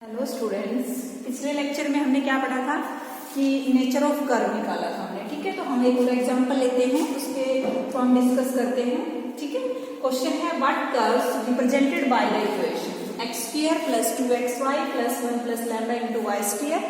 Hello students, पिछले lecture में हमने क्या पढ़ा था कि नेचर ऑफ कर्व निकाला था हमने। ठीक है, तो हम एक और एग्जांपल लेते हैं, उसके तो हम डिस्कस करते हैं। ठीक है, क्वेश्चन है what curves represented by the equation x square plus 2xy plus 1 plus lambda into y square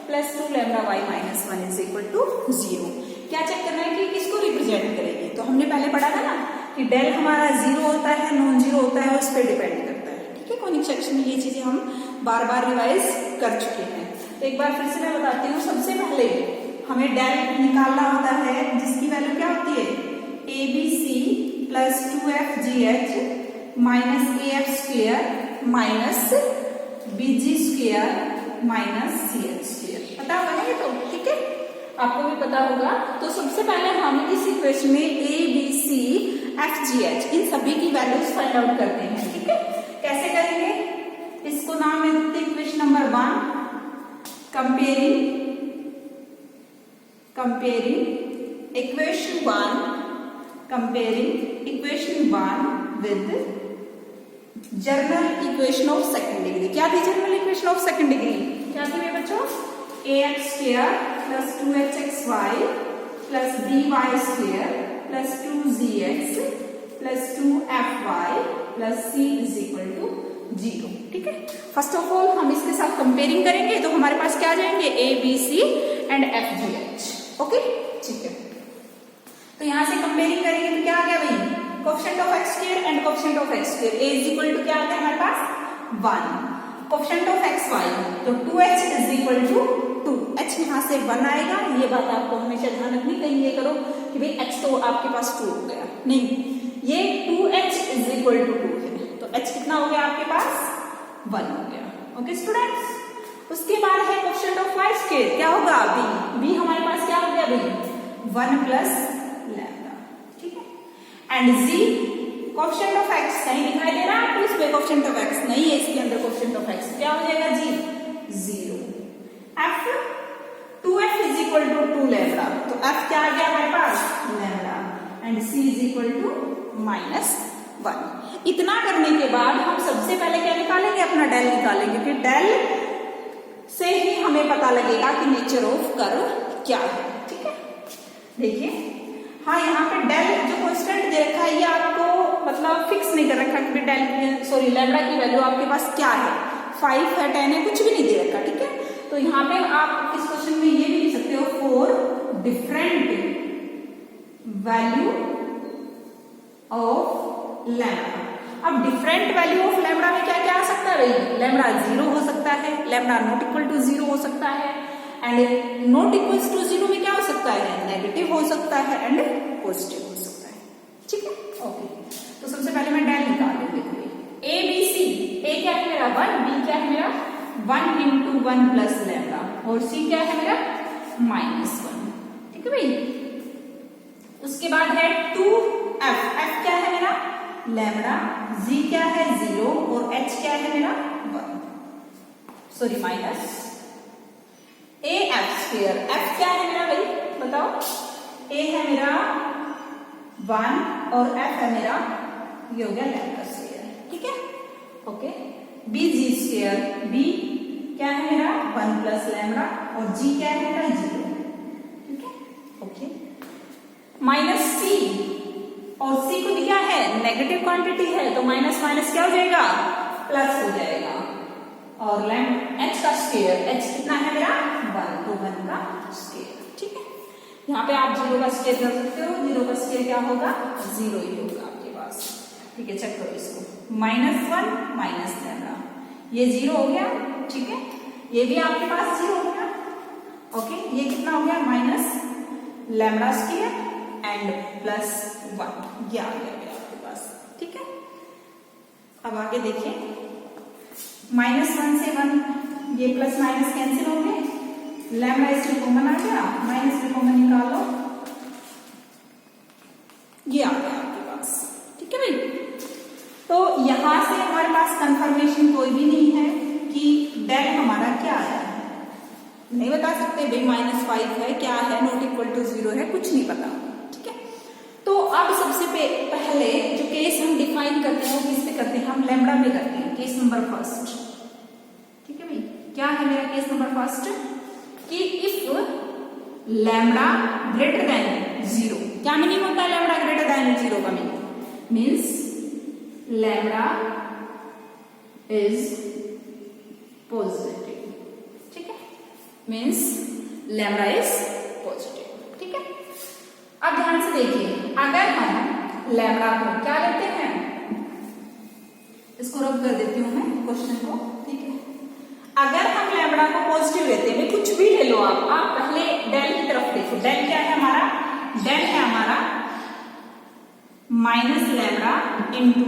plus 2 lambda y minus 1 is equal to 0। क्या चेक करना है कि किसको रिप्रेजेंट करेगी। तो हमने पहले पढ़ा था ना कि डेल हमारा जीरो होता है, नॉन जीरो होता है, उस पर डिपेंड करता है। ठीक है, कॉनिक सेक्शन में ये चीजें हम बार बार रिवाइज कर चुके हैं। तो एक बार फिर से मैं बताती हूँ। सबसे पहले हमें डेल निकालना होता है जिसकी वैल्यू क्या होती है A B C plus 2fgh minus A F square minus B G square minus C H square. पता होगा ना ये तो। ठीक है, आपको भी पता होगा। तो सबसे पहले हम इस इक्वेशन में A B C F G H इन सभी की वैल्यूज फाइंड आउट करते हैं। ठीक है, कैसे करेंगे? इसको नाम है equation number 1, comparing equation 1 with general equation of second degree. क्या थी general equation of second degree? क्या थी मेरे बच्चों? ax square plus 2hxy plus by square plus 2zx plus 2fy plus c is equal to 0। ठीक है, first of all हम इसके साथ कंपेयरिंग करेंगे तो हमारे पास क्या आ जाएंगे A B C and F G H. Okay, ठीक है। तो यहां से कंपेयरिंग करेंगे तो क्या आ गया भाई? Coefficient of x square and coefficient of x square A is equal to क्या आता है हमारे पास 1। कोएफिशिएंट ऑफ एक्स वाई तो 2h is equal to 2। h यहां से 1 आएगा। ये बात आपको हमेशा ध्यान रखनी, कहीं ये करो कि भाई h तो आपके पास 2 हो गया, नहीं, ये 2h इज इक्वल टू 2 है। तो h कितना हो गया आपके पास? 1 हो गया। ओके स्टूडेंट्स, उसके बाद है कोएफिशिएंट ऑफ y स्क्वायर। क्या होगा? b हमारे पास क्या हो गया भाई? 1 प्लस लैम्डा। ठीक है, and z coefficient of x कहीं दिखाई दे रहा है आपको? इसमें कोएफिशिएंट ऑफ x नहीं है, इसके अंदर कोएफिशिएंट ऑफ x क्या हो जाएगा जी? 0। f 2f is equal to 2 lambda. तो f क्या आ गया हमारे पास? Lambda. And c is equal to -1। इतना करने के बाद हम सबसे पहले क्या निकालेंगे? अपना डेल निकालेंगे, कि डेल से ही हमें पता लगेगा कि नेचर ऑफ कर्व क्या है। ठीक है, देखिए, हाँ यहाँ पे डेल जो कांस्टेंट दे रखा है ये आपको मतलब फिक्स नहीं कर रखा कि डेल लैम्डा की वैल्यू आपके पास क्या है, 5 है, 10 है, कुछ भी नहीं दे रखा। ठीक है, तो यहाँ पे आप इस क्वेश्चन में ये भी लिख सकते हो 4 डिफरेंट वैल्यू ऑफ लैम्डा। अब डिफरेंट वैल्यू ऑफ लैम्डा में क्या क्या आ सकता है भाई? लैम्डा 0 हो सकता है, लैम्डा नॉट इक्वल टू 0 हो सकता है, एंड नॉट इक्वल टू 0 में क्या हो सकता है? नेगेटिव हो सकता है एंड पॉजिटिव हो सकता है। ठीक है, ओके। तो सबसे पहले मैं डेल निकाल लूंगी। ए बी सी, ए क्या है मेरा? 1, बी क्या है मेरा? 1 इंटू 1 प्लस लैम्डा, और सी क्या है मेरा? -1। ठीक है भाई, उसके बाद है 2f, f क्या है मेरा? लैम्डा, g क्या है? 0, और h क्या है मेरा? 1, sorry minus A F square. f क्या है मेरा भाई? बताओ। a है मेरा 1 और f है मेरा, ये हो गया लैम्डा स्क्वायर। ठीक है, okay. b g square, b क्या है मेरा? 1 प्लस लैम्डा, और g क्या है मेरा? 0। ठीक है, ओके। माइनस c, और c को क्या है? नेगेटिव क्वांटिटी है, तो माइनस माइनस क्या हो जाएगा? प्लस हो जाएगा। और h का स्क्वायर, h कितना है मेरा? 1, तो 1 का स्क्वायर। ठीक है, यहाँ पे आप 0 का स्क्वायर कर सकते हो। 0 का स्क्वायर क्या होगा? 0 ही होगा आपके पास। ठीक है, चेक करो इसको। -1 माइनस लैम्डा, ये 0 हो गया। ठीक है, ये भी आपके पास 0 हो गया। ओके, ये कितना हो गया? Minus lambda square and plus 1, ये आ गया आपके पास। ठीक है, अब आगे देखिए, -1 से 1, ये प्लस माइनस कैंसिल हो गए, लैम्डा इसमें कॉमन आ गया, माइनस में कॉमन निकालो, ये आ गया आपके पास। ठीक है भाई, तो यहां से हमारे पास कंफर्मेशन कोई भी नहीं है कि डेल हमारा क्या आया है। नहीं बता सकते भाई -5 है, क्या है, नॉट इक्वल टू 0 है, कुछ नहीं पता। ठीक है, तो अब सबसे पहले जो केस हम डिफाइन करते हैं वो किस पे करते हैं? हम लैम्डा पे करते हैं, केस नंबर फर्स्ट। ठीक है भाई, क्या है मेरा केस नंबर फर्स्ट कि इफ लैम्डा ग्रेटर देन 0, क्या मीनिंग होता है लैम्डा ग्रेटर देन 0 का मीन्स लैम्डा इज पॉजिटिव, ठीक है, मीन्स लैम्डा इज पॉजिटिव, ठीक है। अब ध्यान से देखिए, अगर हम लैम्डा को क्या लेते हैं, इसको रब कर देती हूं मैं क्वेश्चन को, ठीक है। अगर हम लैम्डा को पॉजिटिव लेते हैं, कुछ भी ले लो आप पहले डेल की तरफ देखो, डेल क्या है हमारा, डेल है हमारा minus lambda into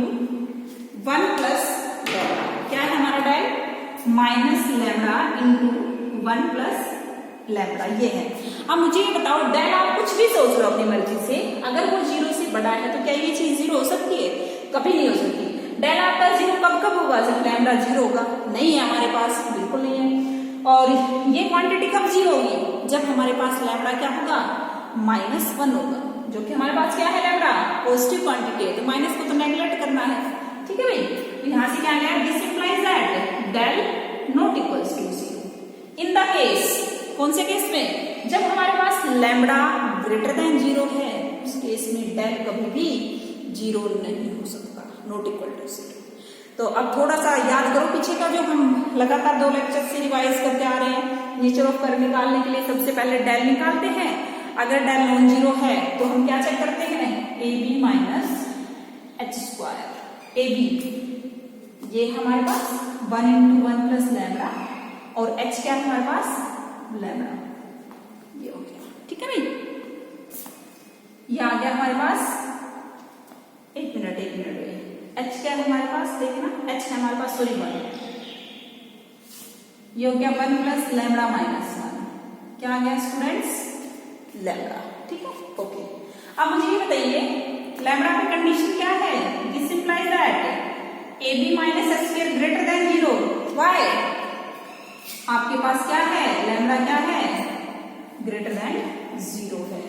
1 plus lambda, क्या है हमारा del minus lambda into 1 plus lambda, ये है। अब मुझे ये बताओ, डेल आप कुछ भी सोच लो अपनी मर्जी से, अगर वो 0 से बड़ा है तो क्या ये चीज 0 हो सकती है? कभी नहीं हो सकती। डेल आपका 0 कब होगा? जब लैम्डा 0 होगा, नहीं है हमारे पास, बिल्कुल नहीं है। और ये क्वांटिटी कब 0 होगी? जब हमारे पास लैम्डा क्या होगा, -1 होगा, जो कि हमारे पास क्या है, लैम्डा पॉजिटिव क्वांटिटी है, तो माइनस को तो नेग्लेक्ट करना है, ठीक है भाई। तो यहां से क्या है, this implies that del not equals to 0 in the case, कौन से केस में, जब हमारे पास लैम्डा ग्रेटर देन 0 है, उस केस में डेल कभी भी 0 नहीं हो सकता, नॉट इक्वल टू 0। तो अब थोड़ा सा याद करो पीछे का, जो हम लगातार 2 लेक्चर से रिवाइज करते आ रहे हैं। नेचर ऑफ कर्व निकालने के लिए सबसे पहले डेल निकालते हैं, अगर डेल नॉन जीरो है तो हम क्या चेक करते हैं, AB माइनस h², AB ये हमारे पास 1 इंटू 1 प्लस लैम्डा, और h क्या है हमारे पास, लैम्डा, ये हो गया, ठीक है भाई। ये आ गया हमारे पास, एक मिनट h क्या है हमारे पास, देखना h है हमारे पास, सॉरी 1, ये हो गया 1 प्लस लैम्डा माइनस 1, क्या आ गया स्टूडेंट्स, लैम्डा, ठीक है, ओके। अब मुझे ये बताइए, लैम्डा की कंडीशन क्या है, this implies that AB minus h² greater than 0, why, आपके पास क्या है, लैम्डा क्या है, ग्रेटर देन 0 है,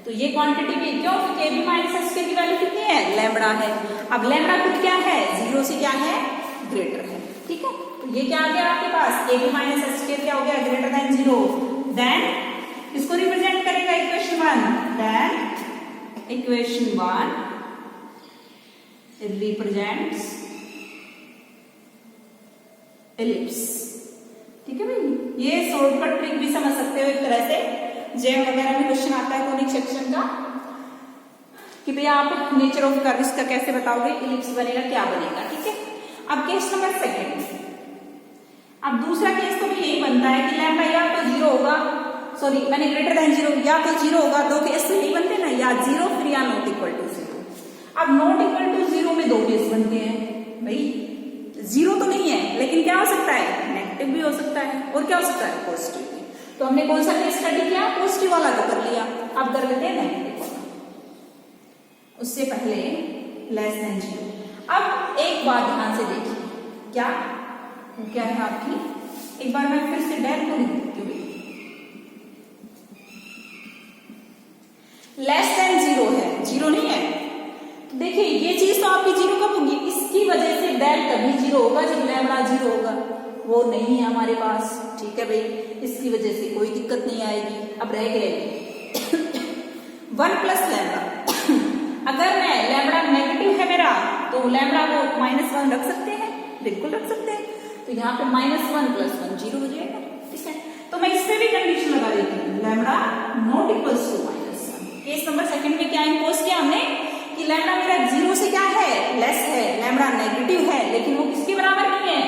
तो ये क्वांटिटी भी, क्यों, क्योंकि AB माइनस h² की वैल्यू कितनी है, लैम्डा है। अब लैम्डा खुद क्या है, 0 से क्या है, ग्रेटर है, ठीक है। तो ये क्या आ गया आपके पास, AB माइनस h² क्या हो गया, ग्रेटर देन 0, देन इसको रिप्रेजेंट करेगा equation 1, then equation 1 represents ellipse, ठीक है भाई। ये शॉर्टकट ट्रिक भी समझ सकते हो एक तरह से, जेम वगैरह में क्वेश्चन आता है कोनिक सेक्शन का, कि भैया आप नेचर ऑफ कर्व्स का कैसे बताओगे, एलिप्स बनेगा क्या बनेगा, ठीक है। अब केस नंबर सेकंड, अब दूसरा केस तो भी यही बनता है कि लैम्डा या तो 0 होगा, सॉरी मैंने ग्रेटर देन 0, या तो 0 होगा, 2 केस नहीं बनते ना, या 0 फिर या नॉट इक्वल टू 0। अब नॉट इक्वल टू 0 में 2 केस बनते हैं भाई, 0 तो नहीं है, लेकिन क्या हो सकता है, नेगेटिव भी हो सकता है, और क्या हो सकता है, पॉजिटिव भी। तो हमने कौन सा केस स्टडी किया, पॉजिटिव वाला तो कर लिया, अब कर लेते हैं नेगेटिव वाला, उससे पहले लेस देन 0। अब एक बात ध्यान से देखिए, क्या है आपकी, एक बार मैं फिर से डेल को लिख देती हूँ, लेस देन 0 है, 0 नहीं है, तो देखिए ये चीज तो आपकी 0 कब होगी, इसकी वजह से डेल तभी 0 होगा जब लैम्डा 0 होगा, वो नहीं है हमारे पास, ठीक है भाई, इसकी वजह से कोई दिक्कत नहीं आएगी। अब रह गए 1 प्लस लैम्डा, अगर मैं लैम्डा नेगेटिव है मेरा, तो लैम्डा को -1 रख सकते हैं, बिल्कुल रख सकते हैं, तो यहाँ पे -1 प्लस 1 0 हो जाएगा, ठीक है। तो मैं इससे भी कंडीशन लगा देती हूँ, lambda not equals to -1। Case number second में क्या इम्पोज किया हमने, कि लैम्डा मेरा 0 से क्या है, लेस है, लैम्डा नेगेटिव है, लेकिन वो किसके बराबर नहीं है,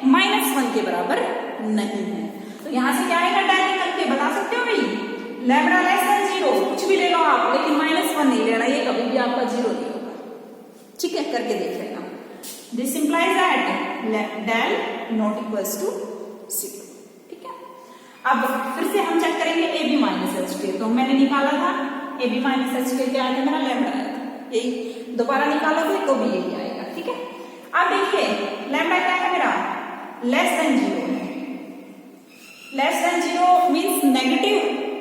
-1 के बराबर नहीं है। तो यहाँ से क्या आएगा, डायरेक्ट करके बता सकते हो भाई, लैम्डा लेस देन 0, कुछ भी ले लो आप, लेकिन -1 नहीं लेना, ये कभी भी आपका 0 नहीं होगा, ठीक है, करके देख लेना। This implies that del not equals to 0, ठीक है। अब फिर से हम चेक करेंगे AB माइनस h², तो मैंने निकाला था AB माइनस h² क्या आया था, मेरा लैम्डा आया था, यही दोबारा निकालोगे तो भी यही आएगा, ठीक है। अब देखिए लैम्डा क्या है मेरा, लेस देन 0 है, लेस देन 0 मीन्स नेगेटिव,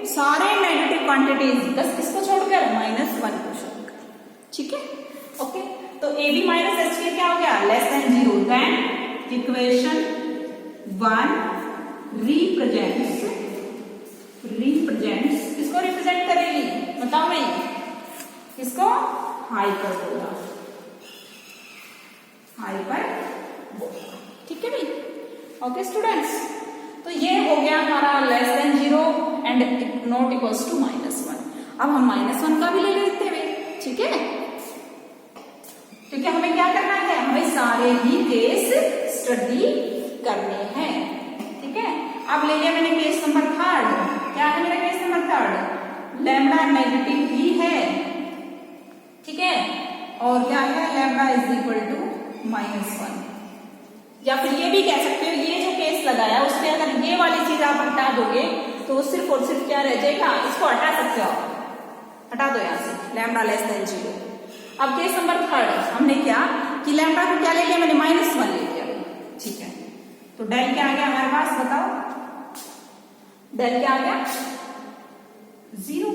सारे नेगेटिव क्वांटिटीज बस किसको छोड़कर, -1 को छोड़कर, ठीक है, ओके। तो AB माइनस h² क्या हो गया, less than 0, then equation 1 represents किसको रिप्रेजेंट करेगी बताओ नहीं, किसको, हाइपरबोला, हाइपरबोला। ठीक है भाई, ओके स्टूडेंट्स। तो ये हो गया हमारा less than 0 and not equals to -1। अब हम -1 का भी ले लेते हैं, ठीक है, क्योंकि हमें क्या करना है, हमें सारे ही केस स्टडी करने हैं। ठीक है, अब ले लिया मैंने केस नंबर 3। क्या है मेरा केस नंबर 3? लैम्डा नेगेटिव ही है, ठीक है, और क्या है, लैम्डा इज इक्वल टू -1। या फिर ये भी कह सकते हो, ये जो केस लगाया उसमें अगर ये वाली चीज आप हटा दोगे तो सिर्फ और सिर्फ क्या रह जाएगा, इसको हटा सकते हो, हटा दो यहां से, लैम्डा लेस देन 0। अब केस नंबर 3 हमने क्या कि लैम्डा को क्या ले लिया मैंने, -1 ले लिया, ठीक है। तो डेल क्या आ गया हमारे पास, बताओ, डेल क्या आ गया, 0।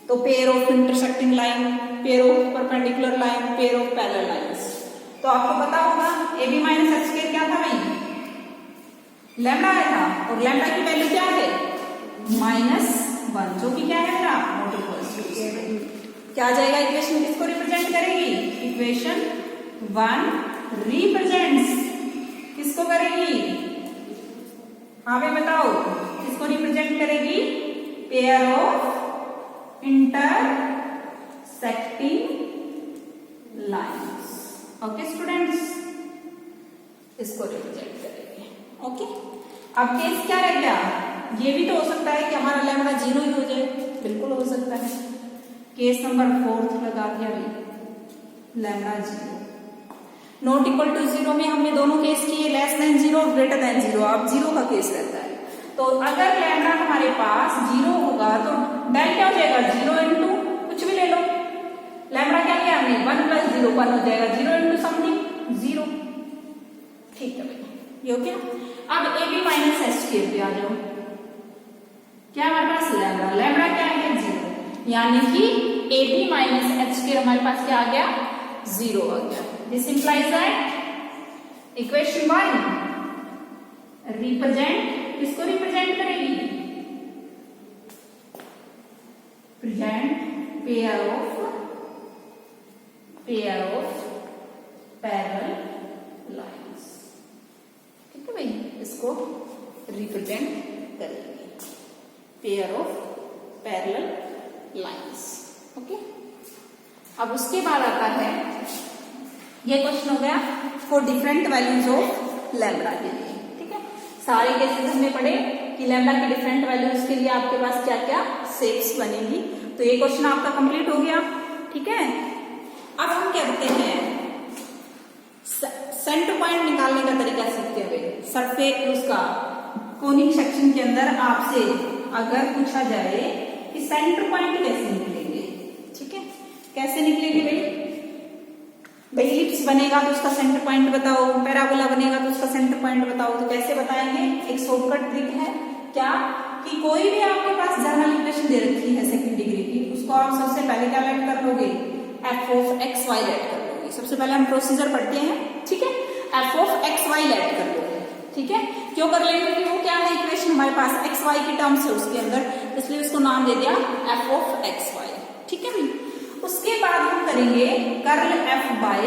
तो pair of intersecting line, pair of perpendicular line, pair of parallel lines. तो आपको पता होगा AB माइनस h स्क्वायर क्या था भाई, लैम्डा आया था, और लैम्डा की वैल्यू क्या है, -1, जो कि क्या है मेरा, नॉट इक्वल्स टू। क्या आ जाएगा इक्वेशन, किसको रिप्रेजेंट करेगी, इक्वेशन 1 रिप्रेजेंट्स किसको करेगी, हाँ भाई बताओ, किसको रिप्रेजेंट करेगी, pair of intersecting lines. Okay students, इसको रिप्रेजेंट करेंगे। ओके, अब केस क्या रह गया, ये भी तो हो सकता है कि हमारा लैम्डा 0 ही हो जाए, बिल्कुल हो सकता है। केस नंबर 4 लगा दिया भाई, लैम्डा 0 नॉट इक्वल टू 0 में हमने दोनों केस किए, लेस देन 0 ग्रेटर देन 0, अब 0 का केस रहता है। तो अगर लैम्डा हमारे पास 0 होगा तो डेल क्या हो जाएगा, 0 इंटू कुछ भी ले लो, लैम्डा क्या लिया हमने, 1 + 0 1 हो जाएगा, 0 इंटू समथिंग 0। ठीक है भाई, ये हो गया। अब AB माइनस h स्क्वायर पे आ जाओ, क्या हमारे पास लैम्डा, लैम्डा क्या है 0, यानी कि AB माइनस h स्क्वायर हमारे पास क्या आ गया, 0 आ गया। This implies that equation 1 represent, किसको रिप्रेजेंट करेगी, present pair of parallel lines. ठीक है भाई, इसको रिप्रेजेंट करेगी, pair of parallel lines. Okay, अब उसके बाद आता है, ये क्वेश्चन हो गया for different values of lambda के लिए। ठीक है, सारे केसेस हमने पढ़े कि लैम्डा की डिफरेंट वैल्यूज के लिए आपके पास क्या क्या शेप्स बनेगी। तो ये क्वेश्चन आपका कंप्लीट हो गया। ठीक है, अब हम क्या कहते हैं, सेंटर पॉइंट निकालने का तरीका सीखते हुए, सरफेस उसका कोनिक सेक्शन के अंदर आपसे अगर पूछा जाए कि सेंटर पॉइंट कैसे निकलेंगे। ठीक है, कैसे निकलेंगे भाई, इलिप्स बनेगा तो उसका सेंटर पॉइंट बताओ, पैराबोला बनेगा तो उसका सेंटर पॉइंट बताओ। तो कैसे बताएंगे, एक शॉर्टकट ट्रिक है क्या, कि कोई भी आपके पास जर्नल इक्वेशन दे रखी है सेकंड डिग्री की, उसको आप सबसे पहले क्या लेट कर लोगे, f of x y let कर लोगे। सबसे पहले हम प्रोसीजर पढ़ते हैं। ठीक है, f of x y let कर लोगे। ठीक है, क्यों कर लेंगे, क्योंकि वो क्या है, इक्वेशन हमारे पास x y की टर्म्स है उसके अंदर, इसलिए उसको नाम दे दिया f ऑफ x y। ठीक है भाई, उसके बाद हम करेंगे curl f by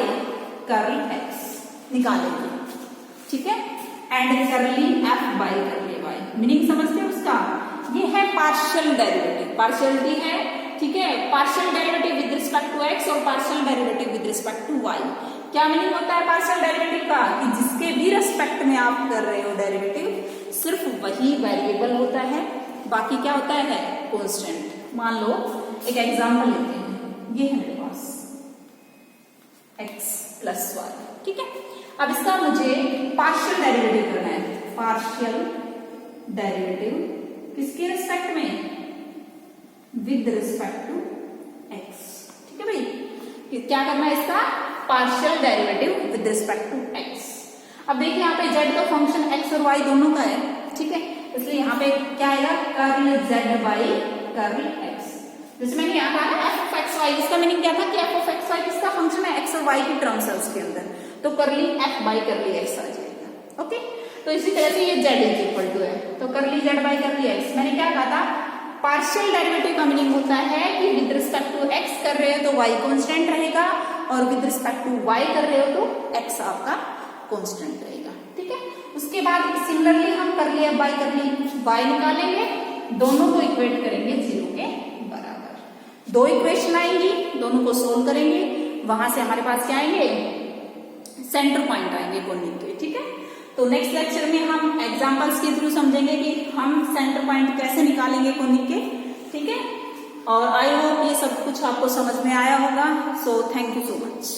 curl x निकालेंगे। ठीक है, and curly f by curly y। Meaning समझते हो उसका, ये है पार्शियल डेरिवेटिव, पार्शियलिटी है। ठीक है, partial derivative with respect to x और partial derivative with respect to y। क्या मीनिंग होता है पार्शियल डेरिवेटिव का, कि जिसके भी रिस्पेक्ट में आप कर रहे हो डेरिवेटिव, सिर्फ वही वेरिएबल होता है, बाकी क्या होता है, कांस्टेंट। मान लो एक एग्जांपल लेते हैं, ये है मेरे पास x + y। ठीक है, अब इसका मुझे पार्शियल डेरिवेटिव करना है, पार्शियल डेरिवेटिव किसके रिस्पेक्ट में, विद रिस्पेक्ट टू x। ठीक है भाई, क्या करना है इसका, partial derivative with respect to x। अब देखिए यहाँ पे z का फंक्शन x और y दोनों का है। ठीक है, इसलिए यहाँ पे क्या आएगा, curl z by curl x। जैसे मैंने यहाँ कहा ना f ऑफ x y, इसका मीनिंग क्या था कि f ऑफ x y किसका फंक्शन है, x और y की टर्म्स है उसके अंदर, तो curly f by curly x आ जाएगा। ओके, तो इसी तरह से ये z इज इक्वल टू है, तो कर ली z बाई कर ली x। मैंने क्या कहा था, पार्शियल डेरिवेटिव का मीनिंग होता है कि विद रिस्पेक्ट टू x कर रहे हो तो y कांस्टेंट रहेगा, और विद रिस्पेक्ट टू y कर रहे हो तो x आपका कांस्टेंट रहेगा। ठीक है, उसके बाद सिमिलरली हम कर लिया बाई कर ली, y निकालेंगे, दोनों को इक्वेट करेंगे 0 के बराबर। दो इक्वेशन आएंगी, दोनों को सोल्व करेंगे, वहां से हमारे पास क्या आएंगे, सेंटर पॉइंट आएंगे कोनिक के। ठीक है, तो नेक्स्ट लेक्चर में हम एग्जांपल्स के थ्रू समझेंगे कि हम सेंटर पॉइंट कैसे निकालेंगे कोनिक के। ठीक है, और आई होप ये सब कुछ आपको समझ में आया होगा। So thank you so much.